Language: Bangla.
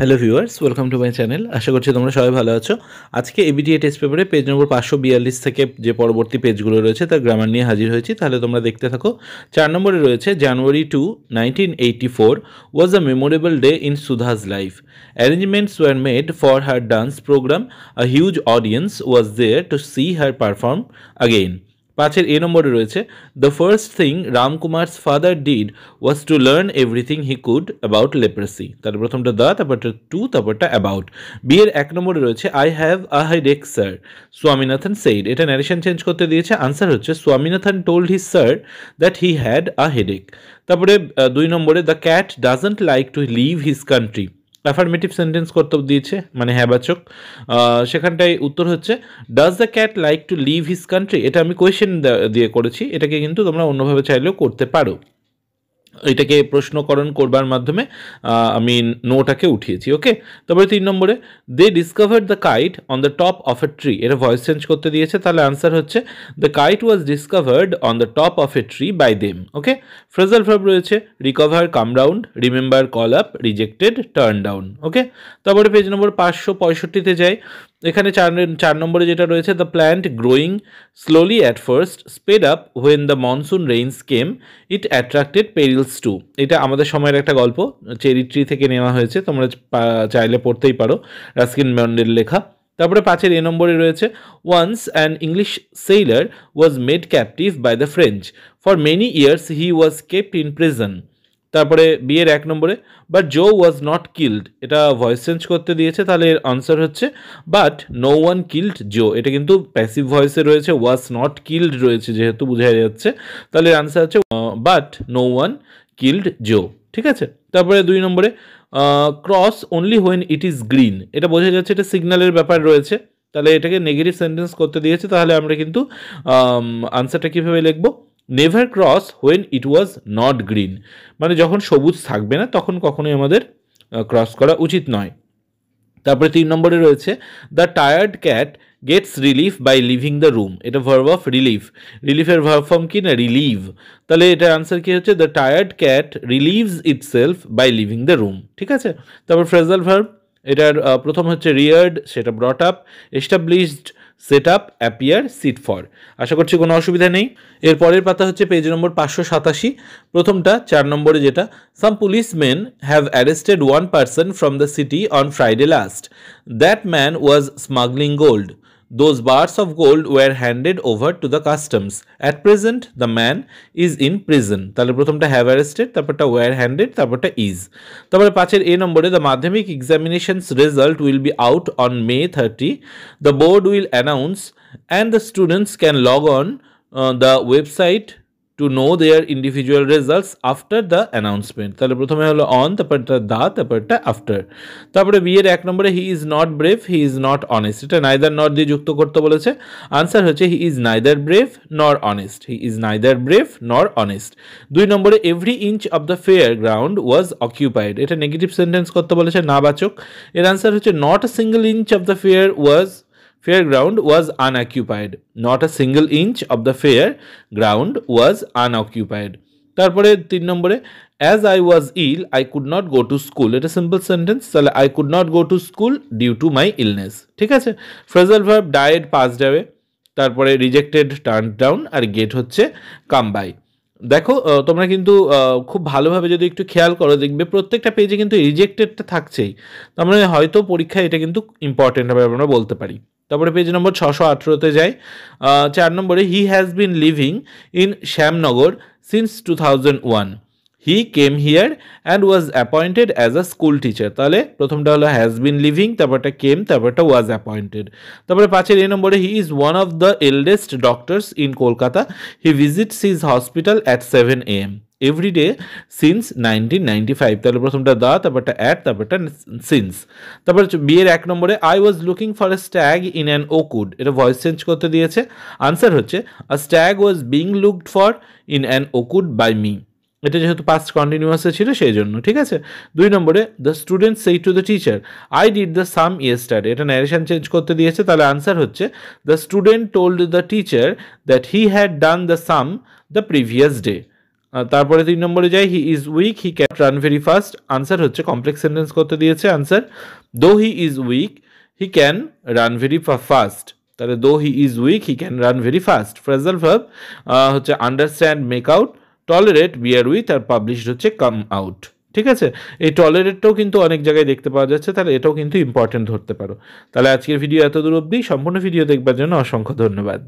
Hello viewers, welcome to my channel. আশা করছি তোমরা সবাই ভালো আছো। আজকে এবিটিএ টেস্ট পেপারে পেজ নম্বর 542 থেকে যে পরবর্তী পেজগুলো রয়েছে তার গ্রামার নিয়ে হাজির হয়েছি, তাহলে তোমরা দেখতে থাকো। 4 নম্বরে রয়েছে জানুয়ারি 2, 1984 was a memorable day in Sudha's life. Arrangements were made for her dance program. A huge audience was there to see her perform again. 5-এর এ নম্বরে রয়েছে the first thing Ramkumar's father did was to learn everything he could about leprosy. তার প্রথমটা দ্য, তারপরটা টু, তারপরটা অ্যাবাউট। বিয়ের 1 নম্বরে রয়েছে I have a headache sir, Swaminathan said. এটা ন্যারেশন চেঞ্জ করতে দিয়েছে, আনসার হচ্ছে Swaminathan told his sir that he had a headache. তারপরে 2 নম্বরে the cat doesn't like to live his country, affirmative sentence করতে দিয়েছে, মানে হ্যাঁবাচক। সেখানটায় উত্তর হচ্ছে does the cat like to live his country. এটা আমি কোয়েশ্চেন দিয়ে করেছি, এটাকে কিন্তু তোমরা অন্যভাবে চাইলেও করতে পারো। এটাকে প্রশ্নকরণ করবার মাধ্যমে আমি নোটাকে উঠিয়েছি। ওকে, তারপরে 3 নম্বরে they discovered the kite on the top of a tree. এটা ভয়েস চেঞ্জ করতে দিয়েছে, তাহলে আনসার হচ্ছে the kite was discovered on the top of a tree by them. Okay, phrasal verb রয়েছে recover, come round, remember, call up, rejected, turn down. Okay, তারপরে পেজ নম্বর 565-তে যাই। এখানে 4 নম্বরে যেটা রয়েছে the plant growing slowly at first sped up when the monsoon rains came it attracted perils too. এটা আমাদের সময়ের একটা গল্প, চেরি ট্রি থেকে নেওয়া হয়েছে, তোমরা চাইলে পড়তেই পারো, রাস্কিন বন্ডের লেখা। তারপরে 5-এর এ নম্বরে রয়েছে once an English sailor was made captive by the French for many years he was kept in prison. তারপরে বিয়ের 1 নম্বরে but Joe was not killed, এটা ভয়েস চেঞ্জ করতে দিয়েছে, তাহলে এর আনসার হচ্ছে but no one killed Joe. এটা কিন্তু প্যাসিভ ভয়েসে রয়েছে, ওয়াজ নট কিল্ড রয়েছে যেহেতু বোঝা যাচ্ছে, তাহলে এর আনসার হচ্ছে বাট নো ওয়ান কিল্ড জো। ঠিক আছে, তারপরে 2 নম্বরে cross only when it is green, এটা বোঝা যাচ্ছে এটা সিগন্যালের ব্যাপার রয়েছে, তাহলে এটাকে নেগেটিভ সেন্টেন্স করতে দিয়েছে, তাহলে আমরা কিন্তু আনসারটা কীভাবে লিখবো never cross when it was not green, মানে যখন সবুজ থাকবে না তখন কখনোই আমাদের ক্রস করা উচিত নয়। তারপরে 3 নম্বরে রয়েছে the tired cat gets relief by leaving the room, এটা ভার্ব অফ রিলিফ, রিলিফের ভার্ব ফর্ম কি না রিলিভ, তাহলে এটার আনসার কি হচ্ছে the tired cat relieves itself by leaving the room. ঠিক আছে, তারপর ফ্রেজাল ভার্ব, এটার প্রথম হচ্ছে রিয়ার্ড, সেটা brought up, established, set up, appear, sit for. আশা করছি কোনো অসুবিধা নেই। এর পরের পাতা হচ্ছে পেজ নম্বর 587, প্রথমটা 4 নম্বরে যেটা some policemen have arrested one person from the city on Friday last, that man was smuggling gold, those bars of gold were handed over to the customs, at present the man is in prison। তাহলে প্রথমটা হ্যাভ অ্যারেস্টেড, তারপরটা ওয়্যার হ্যান্ডেড, তারপরটা ইজ। তারপরে 5-এর এ নম্বরে the Madhyamik examinations result will be out on May 30, the board will announce and the students can log on the website to know their individual results after the announcement. তাহলে প্রথমে হলো অন, তারপরটা দা, তারপরটা আফটার। তারপরে বিয়ের 1 নম্বরে he is not brave, he is not honest, এটা নাইদার নট দিয়ে যুক্ত করতে বলেছে, আনসার হচ্ছে he is neither brave nor honest, he is neither brave nor honest. 2 নম্বরে every inch of the fairground was occupied, এটা নেগেটিভ সেন্টেন্স করতে বলেছে, নাবাচক, এর আনসার হচ্ছে not a single inch of the fairground was unoccupied, not a single inch of the fairground was unoccupied. তারপরে 3 নম্বরে as I was ill I could not go to school, এটা সিম্পল সেন্টেন্স, তাহলে I could not go to school due to my illness। ঠিক আছে, phrasal verb died past away, তারপরে রিজেক্টেড টার্ন ডাউন, আর গেট হচ্ছে কাম বাই। দেখো তোমরা কিন্তু খুব ভালোভাবে যদি একটু খেয়াল করো দেখবে প্রত্যেকটা পেজে কিন্তু রিজেক্টেডটা থাকছেই, তার মানে হয়তো পরীক্ষায় এটা কিন্তু ইম্পর্টেন্ট হবে আমরা বলতে পারি। তারপরে পেজ নম্বর 618-তে যাই। 4 নম্বরে he has been living in Shyamnagar since 2001, he came here and was appointed as a school teacher, তাহলে প্রথমটা হলো হ্যাজ বিন লিভিং, তারপরটা কেম, তারপরটা ওয়াজ অ্যাপয়েন্টেড। তারপরে 5-এর এ নম্বরে he is one of the eldest doctors in Kolkata, he visits his hospital at 7 AM every day since 1995, তাহলে প্রথমটা দা, তারপরটা অ্যাট, তারপরটা সিন্স। তারপর বিয়ের 1 নম্বরে I was looking for a stag in an oakwood, এটা ভয়েস চেঞ্জ করতে দিয়েছে, আনসার হচ্ছে a stag was being looked for in an oakwood by me, এটা যেহেতু পাস্ট কন্টিনিউয়াসে ছিল সেই জন্য। ঠিক আছে, 2 নম্বরে দ্য স্টুডেন্ট সেই to the teacher I did the some yesterday, এটা ন্যারেশন চেঞ্জ করতে দিয়েছে, তাহলে আনসার হচ্ছে the student told the teacher that he had done the some the previous day, তারপরে 3 নম্বরে যাই, he is weak he can run very fast. Answer হচ্ছে কমপ্লেক্স সেন্টেন্স করতে দিয়েছে। আনসার দো he is weak he can run very fast. তাহলে দো he is weak he can run very fast. Phrasal verb হচ্ছে understand, make out, tolerate, bear with, আর পাবলিশড হচ্ছে কাম আউট। ঠিক আছে, এই টলারেটটাও কিন্তু অনেক জায়গায় দেখতে পাওয়া যাচ্ছে, তাহলে এটাও কিন্তু ইম্পর্টেন্ট ধরতে পারো। তাহলে আজকের ভিডিও এত দূর অবধি। সম্পূর্ণ ভিডিও দেখবার জন্য অসংখ্য ধন্যবাদ।